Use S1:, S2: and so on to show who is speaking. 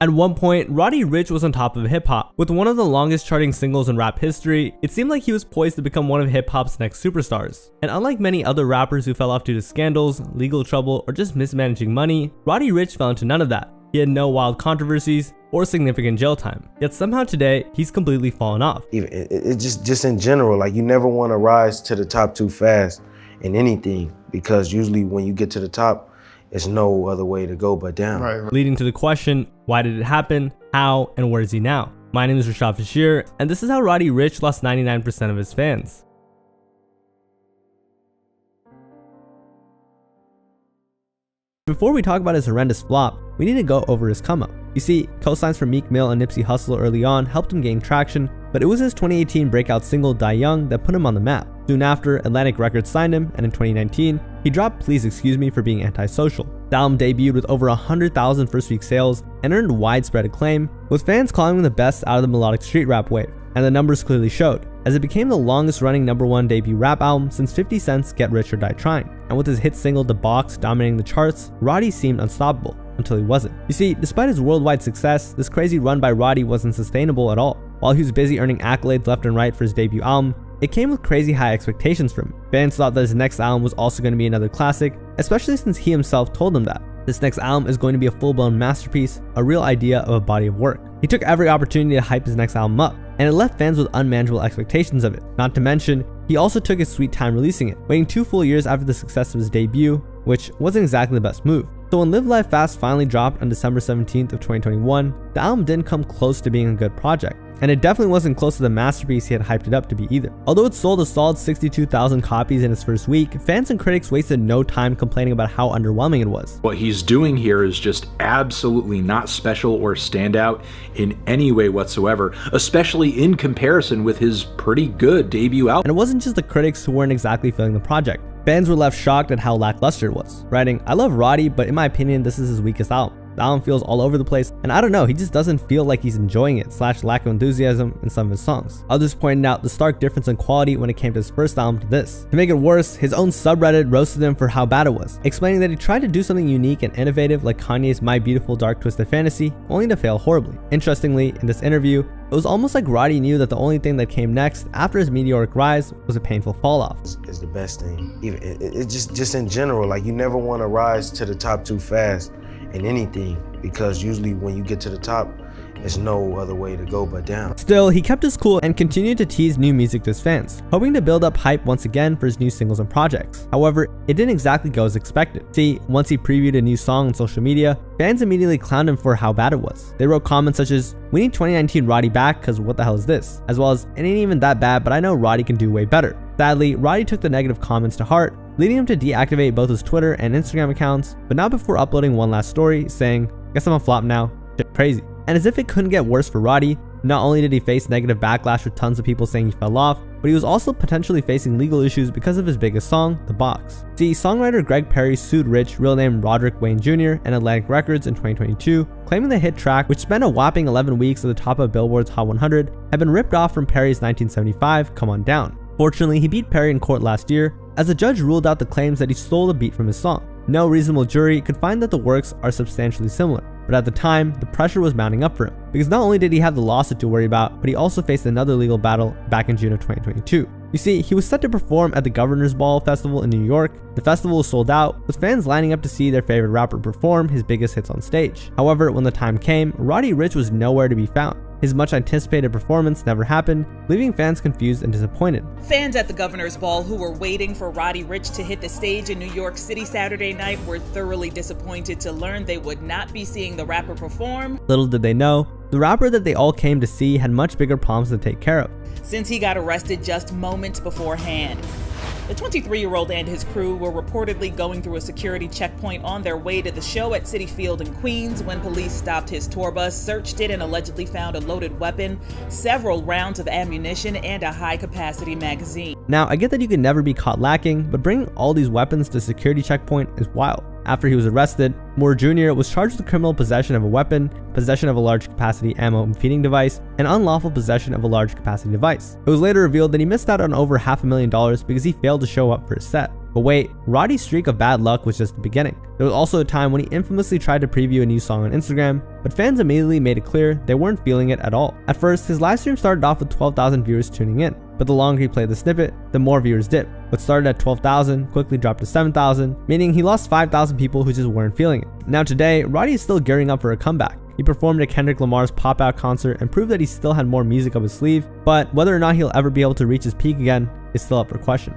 S1: At one point, Roddy Ricch was on top of hip-hop. With one of the longest charting singles in rap history, it seemed like he was poised to become one of hip-hop's next superstars. And unlike many other rappers who fell off due to scandals, legal trouble, or just mismanaging money, Roddy Ricch fell into none of that. He had no wild controversies or significant jail time. Yet somehow today, he's completely fallen off.
S2: It's just in general, like you never want to rise to the top too fast in anything, because usually when you get to the top, there's no other way to go but down.
S3: Right.
S1: Leading to the question, why did it happen, how, and where is he now? My name is Rashad Fashir, and this is how Roddy Ricch lost 99% of his fans. Before we talk about his horrendous flop, we need to go over his come up. You see, co-signs from Meek Mill and Nipsey Hussle early on helped him gain traction, but it was his 2018 breakout single Die Young that put him on the map. Soon after, Atlantic Records signed him, and in 2019, he dropped Please Excuse Me for Being Antisocial. The album debuted with over 100,000 first-week sales and earned widespread acclaim, with fans calling him the best out of the melodic street rap wave, and the numbers clearly showed, as it became the longest-running #1 debut rap album since 50 Cent's Get Rich or Die Trying. And with his hit single The Box dominating the charts, Roddy seemed unstoppable, until he wasn't. You see, despite his worldwide success, this crazy run by Roddy wasn't sustainable at all. While he was busy earning accolades left and right for his debut album, it came with crazy high expectations from him. Fans thought that his next album was also going to be another classic, especially since he himself told them that. This next album is going to be a full-blown masterpiece, a real idea of a body of work. He took every opportunity to hype his next album up, and it left fans with unmanageable expectations of it. Not to mention, he also took his sweet time releasing it, waiting 2 full years after the success of his debut, which wasn't exactly the best move. So when Live Life Fast finally dropped on December 17th of 2021, the album didn't come close to being a good project. And it definitely wasn't close to the masterpiece he had hyped it up to be either. Although it sold a solid 62,000 copies in its first week, fans and critics wasted no time complaining about how underwhelming it was.
S4: What he's doing here is just absolutely not special or stand out in any way whatsoever, especially in comparison with his pretty good debut album.
S1: And it wasn't just the critics who weren't exactly feeling the project. Fans were left shocked at how lackluster it was, writing, "I love Roddy, but in my opinion, this is his weakest album. The album feels all over the place, and I don't know, he just doesn't feel like he's enjoying it / lack of enthusiasm in some of his songs." Others pointed out the stark difference in quality when it came to his first album to this. To make it worse, his own subreddit roasted him for how bad it was, explaining that he tried to do something unique and innovative like Kanye's My Beautiful Dark Twisted Fantasy, only to fail horribly. Interestingly, in this interview, it was almost like Roddy knew that the only thing that came next after his meteoric rise was a painful fall off.
S2: It's the best thing. It's just in general, like you never want to rise to the top too fast in anything, because usually when you get to the top, there's no other way to go but down.
S1: Still, he kept his cool and continued to tease new music to his fans, hoping to build up hype once again for his new singles and projects. However, it didn't exactly go as expected. See, once he previewed a new song on social media, fans immediately clowned him for how bad it was. They wrote comments such as, "We need 2019 Roddy back, cause what the hell is this?" As well as, "It ain't even that bad, but I know Roddy can do way better." Sadly, Roddy took the negative comments to heart, leading him to deactivate both his Twitter and Instagram accounts, but not before uploading one last story saying, "Guess I'm a flop now, shit crazy." And as if it couldn't get worse for Roddy, not only did he face negative backlash with tons of people saying he fell off, but he was also potentially facing legal issues because of his biggest song, The Box. See, songwriter Greg Perry sued Ricch, real name Roderick Wayne Jr., and Atlantic Records in 2022, claiming the hit track, which spent a whopping 11 weeks at the top of Billboard's Hot 100, had been ripped off from Perry's 1975 Come On Down. Fortunately, he beat Perry in court last year, as the judge ruled out the claims that he stole the beat from his song. No reasonable jury could find that the works are substantially similar, but at the time, the pressure was mounting up for him, because not only did he have the lawsuit to worry about, but he also faced another legal battle back in June of 2022. You see, he was set to perform at the Governor's Ball Festival in New York. The festival was sold out, with fans lining up to see their favorite rapper perform his biggest hits on stage. However, when the time came, Roddy Ricch was nowhere to be found. His much anticipated performance never happened, leaving fans confused and disappointed.
S5: Fans at the Governor's Ball who were waiting for Roddy Ricch to hit the stage in New York City Saturday night were thoroughly disappointed to learn they would not be seeing the rapper perform.
S1: Little did they know, the rapper that they all came to see had much bigger problems to take care of,
S5: since he got arrested just moments beforehand. The 23-year-old and his crew were reportedly going through a security checkpoint on their way to the show at Citi Field in Queens when police stopped his tour bus, searched it, and allegedly found a loaded weapon, several rounds of ammunition, and a high-capacity magazine.
S1: Now, I get that you can never be caught lacking, but bringing all these weapons to a security checkpoint is wild. After he was arrested, Moore Jr. was charged with criminal possession of a weapon, possession of a large capacity ammo and feeding device, and unlawful possession of a large capacity device. It was later revealed that he missed out on over $500,000 because he failed to show up for his set. But wait, Roddy's streak of bad luck was just the beginning. There was also a time when he infamously tried to preview a new song on Instagram, but fans immediately made it clear they weren't feeling it at all. At first, his live stream started off with 12,000 viewers tuning in, but the longer he played the snippet, the more viewers dipped. What started at 12,000 quickly dropped to 7,000, meaning he lost 5,000 people who just weren't feeling it. Now today, Roddy is still gearing up for a comeback. He performed at Kendrick Lamar's Pop Out concert and proved that he still had more music up his sleeve, but whether or not he'll ever be able to reach his peak again is still up for question.